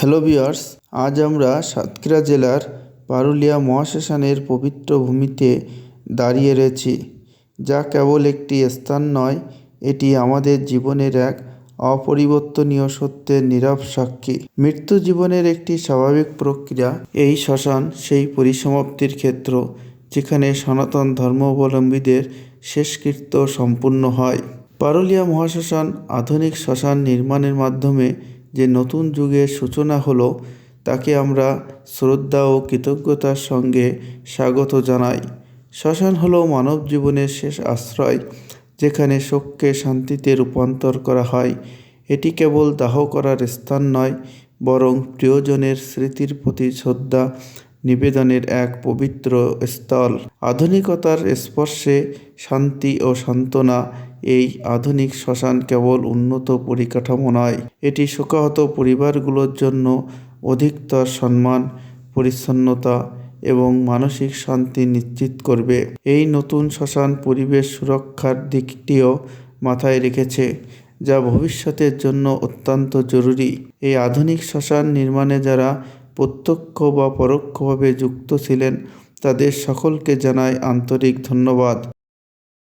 Hello viewers, আজ আমরা সাতক্ষীরা জেলার পারুলিয়া মহাশ্মশানের পবিত্র ভূমিতে দাঁড়িয়ে রয়েছি, যা কেবল একটি স্থান নয়, এটি আমাদের জীবনের এক অপরিবর্তনীয় সত্যের নীরব সাক্ষী। মৃত্যু জীবনের একটি স্বাভাবিক প্রক্রিয়া। এই শ্মশান সেই পরিসমাপ্তির ক্ষেত্র যেখানে সনাতন ধর্মাবলম্বীদের শেষকৃত্য সম্পূর্ণ হয়। পারুলিয়া মহাশ্মশান আধুনিক শ্মশান নির্মাণের মাধ্যমে যে নতুন যুগের সূচনা হলো, তাকে আমরা শ্রদ্ধা ও কৃতজ্ঞতার সঙ্গে স্বাগত জানাই। শ্মশান হলো মানব জীবনের শেষ আশ্রয়, যেখানে শোককে শান্তিতে রূপান্তর করা হয়। এটি কেবল দাহ করার স্থান নয়, বরং প্রিয়জনের স্মৃতির প্রতি শ্রদ্ধা নিবেদনের এক পবিত্র স্থল। আধুনিকতার স্পর্শে শান্তি ও সান্ত্বনা। এই আধুনিক শ্মশান কেবল উন্নত পরিকাঠামো নয়, এটি শোকাহত পরিবারগুলোর জন্য অধিকতর সম্মান, পরিচ্ছন্নতা এবং মানসিক শান্তি নিশ্চিত করবে। এই নতুন শ্মশান পরিবেশ সুরক্ষার দিকটিও মাথায় রেখেছে, যা ভবিষ্যতের জন্য অত্যন্ত জরুরি। এই আধুনিক শ্মশান নির্মাণে যারা প্রত্যক্ষ বা পরোক্ষভাবে যুক্ত ছিলেন, তাদের সকলকে জানাই আন্তরিক ধন্যবাদ।